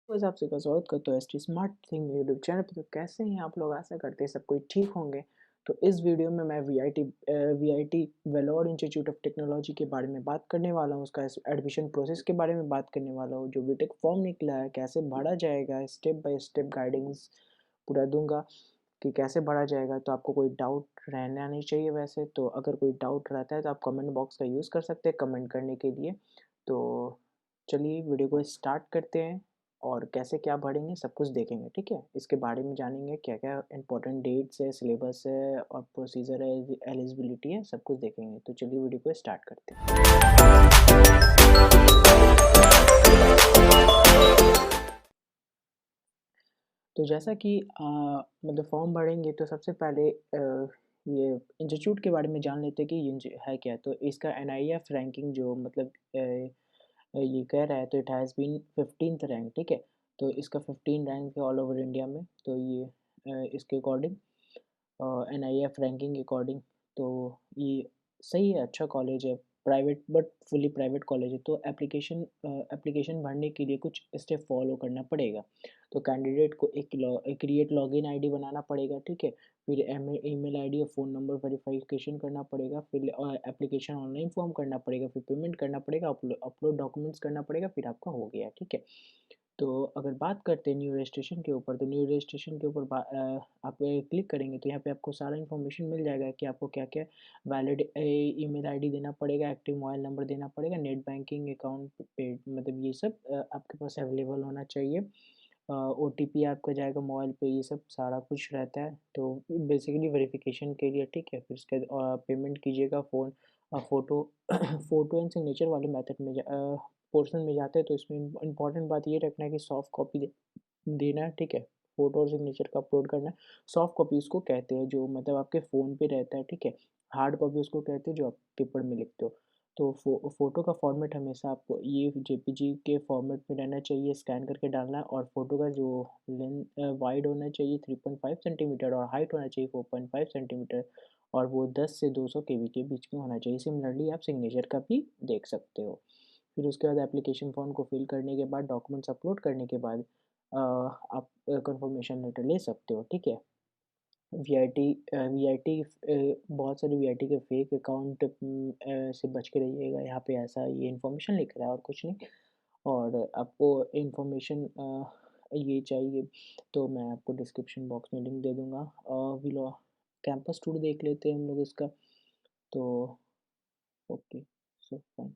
तो हिसाब से का स्वागत करते हो ST smart thing YouTube channel पे। तो कैसे हैं आप लोग? आशा करते हैं सब कोई ठीक होंगे। तो इस वीडियो में मैं VIT Vellore Institute of Technology के बारे में बात करने वाला हूँ। उसका एडमिशन प्रोसेस के बारे में बात करने वाला हूँ। जो बीटेक फॉर्म निकला है कैसे भरा जाएगा, स्टेप बाय स्टेप गाइडेंस पूरा दूंगा कि कैसे भरा जाएगा। तो आपको कोई डाउट रहना नहीं चाहिए। वैसे तो अगर कोई डाउट रहता है तो आप कमेंट बॉक्स का यूज़ कर सकते हैं कमेंट करने के लिए। तो चलिए वीडियो को स्टार्ट करते हैं और कैसे क्या भरेंगे सब कुछ देखेंगे, ठीक है। इसके बारे में जानेंगे क्या क्या इंपॉर्टेंट डेट्स है, सिलेबस है और प्रोसीजर है, एलिजिबिलिटी है, सब कुछ देखेंगे। तो चलिए वीडियो को स्टार्ट करते हैं। तो जैसा कि मतलब फॉर्म भरेंगे तो सबसे पहले ये इंस्टीट्यूट के बारे में जान लेते हैं कि ये है क्या। तो इसका एनआईएफ रैंकिंग जो मतलब ये कह रहा है तो it has been 15th rank, ठीक है। तो इसका 15 रैंक है ऑल ओवर इंडिया में। तो ये इसके अकॉर्डिंग एनआईएफ रैंकिंग के अकॉर्डिंग तो ये सही है, अच्छा कॉलेज है, private but fully private college है। तो एप्लीकेशन भरने के लिए कुछ स्टेप फॉलो करना पड़ेगा। तो कैंडिडेट को एक क्रिएट लॉगिन आईडी बनाना पड़ेगा, ठीक है। फिर ईमेल आईडी और फ़ोन नंबर वेरिफिकेशन करना पड़ेगा। फिर एप्लीकेशन ऑनलाइन फॉर्म करना पड़ेगा। फिर पेमेंट करना पड़ेगा, अपलोड डॉक्यूमेंट्स करना पड़ेगा, फिर आपका हो गया, ठीक है। तो अगर बात करते हैं न्यू रजिस्ट्रेशन के ऊपर, तो न्यू रजिस्ट्रेशन के ऊपर आप क्लिक करेंगे तो यहाँ पे आपको सारा इन्फॉर्मेशन मिल जाएगा कि आपको क्या क्या वैलिड ईमेल आईडी देना पड़ेगा, एक्टिव मोबाइल नंबर देना पड़ेगा, नेट बैंकिंग अकाउंट पे मतलब ये सब आपके पास अवेलेबल होना चाहिए। ओटीपी आपका जाएगा मोबाइल पे, ये सब सारा कुछ रहता है। तो बेसिकली वेरिफिकेशन के लिए, ठीक है। फिर उसके बाद पेमेंट कीजिएगा। फ़ोटो फ़ोटो एंड सिग्नेचर वाले मेथड में पोर्शन में जाते हैं। तो इसमें इम्पॉर्टेंट बात ये रखना है कि सॉफ्ट कॉपी देना है, ठीक है। फ़ोटो और सिग्नेचर का अपलोड करना है। सॉफ्ट कॉपी उसको कहते हैं जो मतलब आपके फ़ोन पे रहता है, ठीक है। हार्ड कॉपी उसको कहते हैं जो आप पेपर में लिखते हो। तो फ़ोटो का फॉर्मेट हमेशा आपको ये जेपीजी के फॉर्मेट में रहना चाहिए, स्कैन करके डालना है। और फ़ोटो का जो वाइड होना चाहिए 3.5 सेंटीमीटर और हाइट होना चाहिए 4.5 सेंटीमीटर, और वो 10 से 200 केबी के बीच में होना चाहिए। सिमिलरली आप सिग्नेचर का भी देख सकते हो। फिर उसके बाद एप्लीकेशन फॉर्म को फिल करने के बाद, डॉक्यूमेंट्स अपलोड करने के बाद आप कंफर्मेशन लेटर ले सकते हो, ठीक है। वीआईटी बहुत सारे वीआईटी के फेक अकाउंट से बच के रहिएगा। यहाँ पे ऐसा ये इन्फॉर्मेशन लिख रहा है और कुछ नहीं। और आपको इन्फॉर्मेशन ये चाहिए तो मैं आपको डिस्क्रिप्शन बॉक्स में लिंक दे दूँगा। विलो कैंपस टूर देख लेते हैं हम लोग इसका। तो ओके, सो फाइन।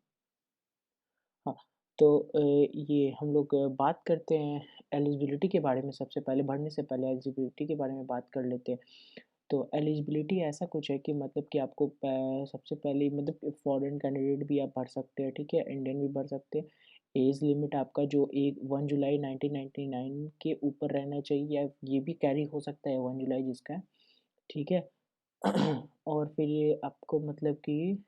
हाँ, तो ये हम लोग बात करते हैं एलिजिबिलिटी के बारे में। सबसे पहले भरने से पहले एलिजिबिलिटी के बारे में बात कर लेते हैं। तो एलिजिबिलिटी ऐसा कुछ है कि मतलब कि आपको सबसे पहले मतलब फॉरेन कैंडिडेट भी आप भर सकते हैं, ठीक है, इंडियन भी भर सकते हैं। एज लिमिट आपका जो 1 जुलाई 1999 के ऊपर रहना चाहिए, या ये भी कैरी हो सकता है 1 जुलाई जिसका है, ठीक है। और फिर ये आपको मतलब कि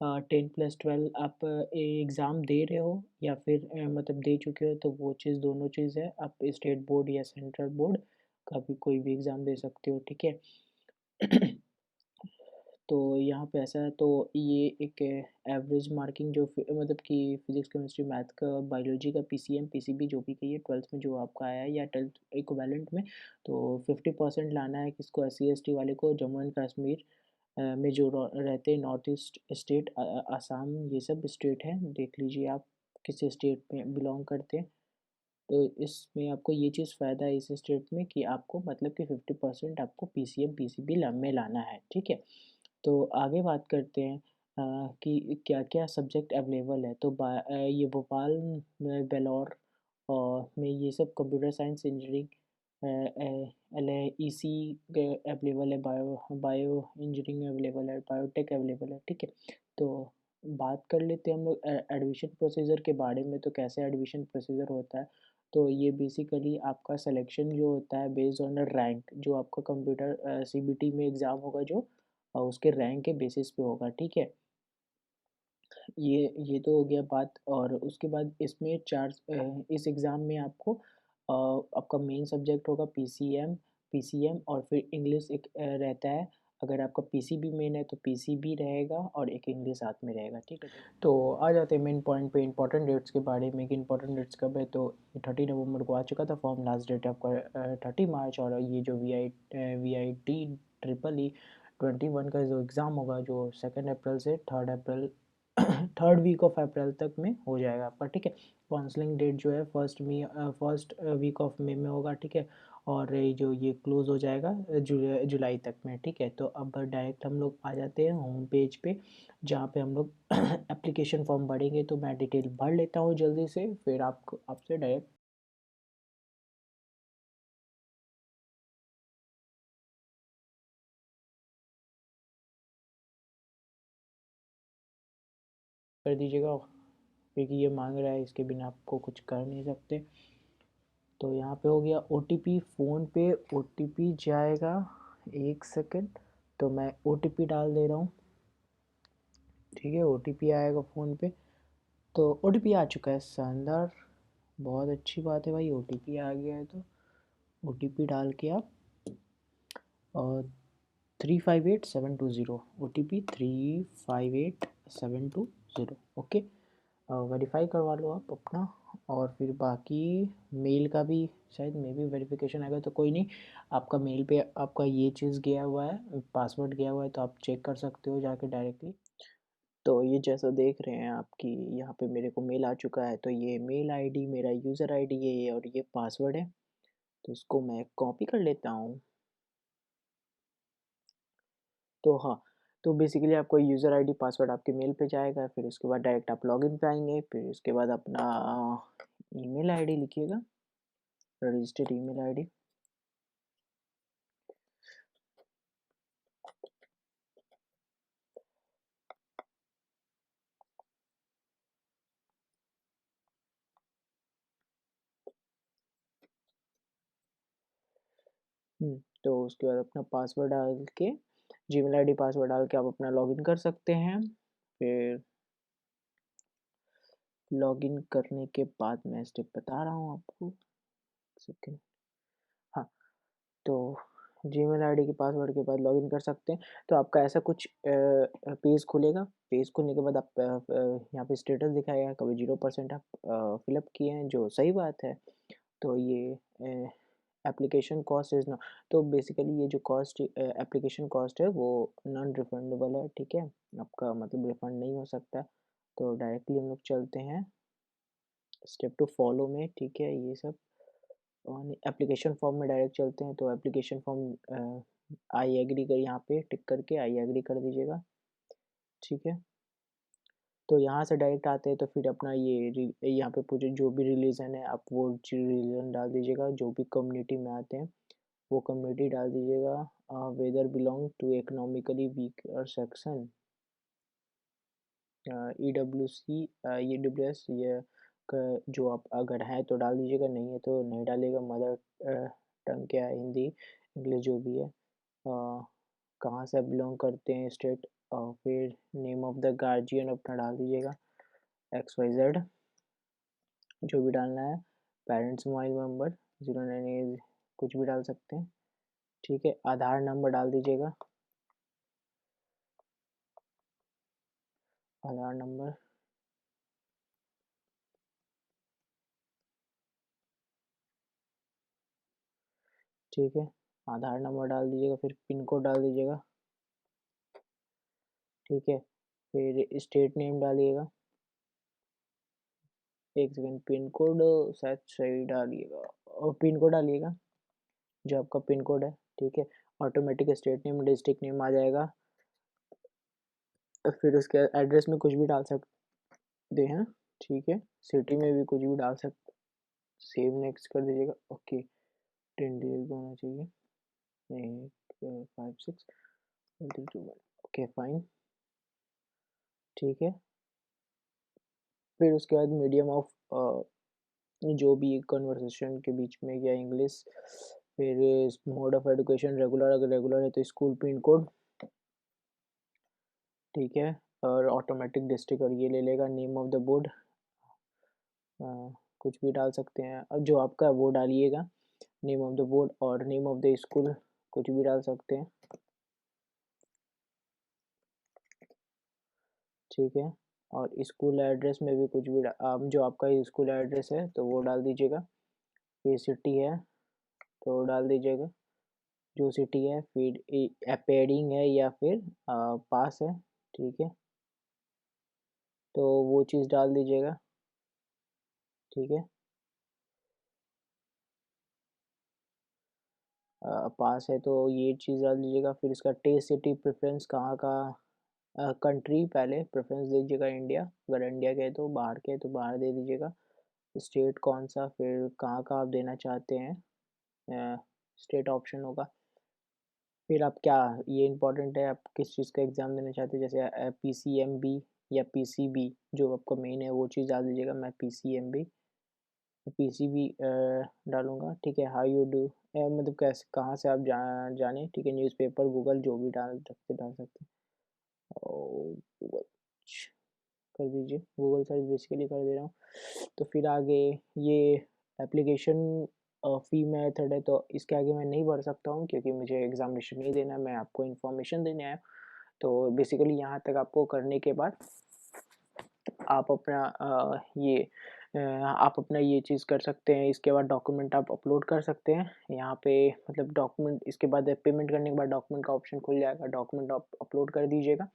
10+12 आप एग्ज़ाम दे रहे हो या फिर मतलब दे चुके हो, तो वो चीज़ दोनों चीज़ है। आप स्टेट बोर्ड या सेंट्रल बोर्ड का भी कोई भी एग्ज़ाम दे सकते हो, ठीक है। तो यहाँ पे ऐसा है। तो ये एक एवरेज मार्किंग जो मतलब कि फिजिक्स केमिस्ट्री मैथ का बायोलॉजी का पीसीएम पीसीबी जो भी कहिए 12th में जो आपका आया है या 12th इक्विवेलेंट में, तो 50% लाना है किसको, एस सी एस टी वाले को। जम्मू एंड कश्मीर में जो रहते हैं नॉर्थ ईस्ट स्टेट, आसाम, ये सब स्टेट हैं, देख लीजिए आप किस स्टेट में बिलोंग करते हैं। तो इसमें आपको ये चीज़ फ़ायदा है इस स्टेट में कि आपको मतलब कि 50% आपको पीसीएम पीसीबी में लाना है, ठीक है। तो आगे बात करते हैं कि क्या-क्या सब्जेक्ट अवेलेबल है। तो ये भोपाल में वेलोर में ये सब computer science engineering, EC available है, बायो इंजीनियरिंग अवेलेबल है, बायोटेक अवेलेबल है, ठीक है। तो बात कर लेते हैं हम लोग एडमिशन प्रोसीजर के बारे में। तो कैसे एडमिशन प्रोसीजर होता है, तो ये बेसिकली आपका सिलेक्शन जो होता है बेस्ड ऑन द रैंक, जो आपका कंप्यूटर सीबीटी में एग्ज़ाम होगा जो उसके रैंक के बेसिस पे होगा, ठीक है। ये तो हो गया बात। और उसके बाद इसमें इस एग्ज़ाम में आपको आपका मेन सब्जेक्ट होगा पीसीएम पीसीएम और फिर इंग्लिश एक रहता है। अगर आपका पीसीबी मेन है तो पीसीबी रहेगा और एक इंग्लिश साथ में रहेगा, ठीक है। तो आ जाते हैं मेन पॉइंट पे, इंपॉर्टेंट डेट्स के बारे में कि इंपॉर्टेंट डेट्स कब है। तो 30 नवंबर को आ चुका था फॉर्म, लास्ट डेट है आपका 30 मार्च। और ये जो VIT ट्रिपल ई 21 का जो एग्ज़ाम होगा, जो 2 अप्रैल से 3 अप्रैल 3rd वीक ऑफ अप्रैल तक में हो जाएगा आपका, ठीक है। काउंसलिंग डेट जो है फर्स्ट वीक ऑफ मे में होगा, ठीक है। और ये क्लोज़ हो जाएगा जुलाई तक में, ठीक है। तो अब डायरेक्ट हम लोग आ जाते हैं होम पेज पे, जहाँ पे हम लोग एप्लीकेशन फॉर्म भरेंगे। तो मैं डिटेल भर लेता हूँ जल्दी से, फिर आपको आपसे डायरेक्ट कर दीजिएगा, क्योंकि ये मांग रहा है, इसके बिना आपको कुछ कर नहीं सकते। तो यहाँ पे हो गया OTP फ़ोन पे, OTP जाएगा, 1 सेकेंड। तो मैं OTP डाल दे रहा हूँ, ठीक है। OTP आएगा फ़ोन पे। तो OTP आ चुका है, शानदार, बहुत अच्छी बात है भाई, OTP आ गया है। तो OTP डाल के आप और 358720, OTP 358720, ओके। वेरीफाई करवा लो आप अपना। और फिर बाकी मेल का भी शायद मे भी वेरिफिकेशन आएगा, तो कोई नहीं। आपका मेल पे आपका ये चीज़ गया हुआ है, पासवर्ड गया हुआ है, तो आप चेक कर सकते हो जाके डायरेक्टली। तो ये जैसा देख रहे हैं आपकी यहाँ पे मेरे को मेल आ चुका है। तो ये मेल आईडी मेरा यूज़र आईडी है और ये पासवर्ड है। तो इसको मैं कॉपी कर लेता हूँ। तो हाँ, तो बेसिकली आपको यूज़र आईडी पासवर्ड आपके मेल पे जाएगा। फिर उसके बाद डायरेक्ट आप लॉगिन पे आएंगे। फिर उसके बाद अपना ईमेल आईडी लिखिएगा, रजिस्टर्ड ईमेल आईडी। तो उसके बाद अपना पासवर्ड डाल के, जीमेल आईडी पासवर्ड डाल के आप अपना लॉगिन कर सकते हैं। फिर लॉगिन करने के बाद मैं स्टेप बता रहा हूँ आपको, सेकेंड। हाँ, तो जीमेल आईडी के पासवर्ड के बाद लॉगिन कर सकते हैं। तो आपका ऐसा कुछ पेज खुलेगा। पेज खुलने के बाद आप यहाँ पे स्टेटस दिखाएगा, कभी 0% आप फिलअप किए हैं, जो सही बात है। तो ये एप्लीकेशन कॉस्ट इज़ नॉट, तो बेसिकली ये जो कॉस्ट एप्लीकेशन कॉस्ट है वो नॉन रिफंडेबल है, ठीक है। आपका मतलब रिफंड नहीं हो सकता। तो डायरेक्टली हम लोग चलते हैं स्टेप टू फॉलो में, ठीक है। ये सब एप्लीकेशन फॉर्म में डायरेक्ट चलते हैं। तो एप्लीकेशन फॉर्म आई एग्री कर, यहाँ पे टिक करके आई एग्री कर दीजिएगा, ठीक है। तो यहाँ से डायरेक्ट आते हैं। तो फिर अपना यहाँ पे पूछे जो भी रिलीजन है आप वो रिलीजन डाल दीजिएगा, जो भी कम्युनिटी में आते हैं वो कम्युनिटी डाल दीजिएगा। Whether belong to economically weaker section, EWC, EWS, ये जो आप अगर है तो डाल दीजिएगा, नहीं है तो नहीं डालिएगा। मदर टंग क्या है, हिंदी इंग्लिश जो भी है। कहाँ से बिलोंग करते हैं, स्टेट। फिर नेम ऑफ द गार्जियन अपना डाल दीजिएगा, XYZ, जो भी डालना है। पेरेंट्स मोबाइल नंबर 09 कुछ भी डाल सकते हैं, ठीक है। आधार नंबर डाल दीजिएगा, आधार नंबर, ठीक है। आधार नंबर डाल दीजिएगा, फिर पिन कोड डाल दीजिएगा, ठीक है। फिर स्टेट नेम डालिएगा, 1 सेकेंड, पिन कोड शायद सही डालिएगा, और पिन कोड डालिएगा जो आपका पिन कोड है, ठीक है। Automatic state name district name आ जाएगा। फिर उसके एड्रेस में कुछ भी डाल सकते हैं, ठीक है। सिटी में भी कुछ भी डाल सकते। सेव नेक्स्ट कर दीजिएगा, ओके। 10 डिजिट होना चाहिए, 8 5 6 1 3 2 1, ओके फाइन, ठीक है। फिर उसके बाद मीडियम ऑफ जो भी कन्वर्सेशन के बीच में, या इंग्लिश। फिर मोड ऑफ एजुकेशन रेगुलर, अगर रेगुलर है तो स्कूल पिन कोड, ठीक है। और ऑटोमेटिक डिस्ट्रिक्ट और ये ले लेगा। नेम ऑफ द बोर्ड कुछ भी डाल सकते हैं, अब जो आपका है वो डालिएगा, नेम ऑफ द बोर्ड। और नेम ऑफ द स्कूल कुछ भी डाल सकते हैं, ठीक है। और स्कूल एड्रेस में भी कुछ भी जो आपका स्कूल एड्रेस है तो वो डाल दीजिएगा। फिर सिटी है तो डाल दीजिएगा जो सिटी है, फिर पेडिंग है या फिर पास है, ठीक है, तो वो चीज़ डाल दीजिएगा, ठीक है। पास है तो ये चीज़ डाल दीजिएगा। फिर इसका टेस्ट सिटी प्रेफरेंस कहाँ का, कंट्री पहले प्रेफरेंस दीजिएगा इंडिया, अगर इंडिया के है तो, बाहर के है तो बाहर दे दीजिएगा। स्टेट कौन सा, फिर कहाँ का आप देना चाहते हैं, स्टेट ऑप्शन होगा। फिर आप क्या, ये इम्पोर्टेंट है, आप किस चीज़ का एग्ज़ाम देना चाहते हैं, जैसे PCMB या PCB जो आपका मेन है वो चीज़ डाल दीजिएगा। मैं PCMB PCB डालूँगा, ठीक है। हाउ यू डू, मतलब कैसे, कहाँ से आप जाने, ठीक है, न्यूज़पेपर, गूगल, जो भी डाल सकते हैं। और गूगल कर दीजिए, गूगल सर्च बेसिकली कर दे रहा हूँ। तो फिर आगे ये एप्लीकेशन फ़ी मेथड है, तो इसके आगे मैं नहीं बढ़ सकता हूँ क्योंकि मुझे एग्ज़ामिनेशन नहीं देना है, मैं आपको इन्फॉर्मेशन देने आया हूँ। तो बेसिकली यहाँ तक आपको करने के बाद आप अपना आप अपना ये चीज़ कर सकते हैं। इसके बाद डॉक्यूमेंट आप अपलोड कर सकते हैं यहाँ पे, मतलब डॉक्यूमेंट, इसके बाद पेमेंट करने के बाद डॉक्यूमेंट का ऑप्शन खुल जाएगा, डॉक्यूमेंट आप अपलोड कर दीजिएगा।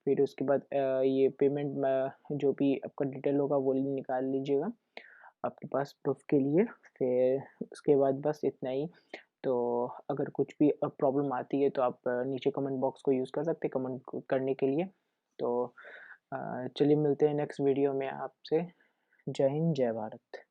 फिर उसके बाद ये पेमेंट में जो भी आपका डिटेल होगा वो निकाल लीजिएगा आपके पास प्रूफ के लिए। फिर उसके बाद बस इतना ही। तो अगर कुछ भी प्रॉब्लम आती है तो आप नीचे कमेंट बॉक्स को यूज़ कर सकते हैं कमेंट करने के लिए। तो चलिए मिलते हैं नेक्स्ट वीडियो में आपसे। जय हिंद, जय भारत।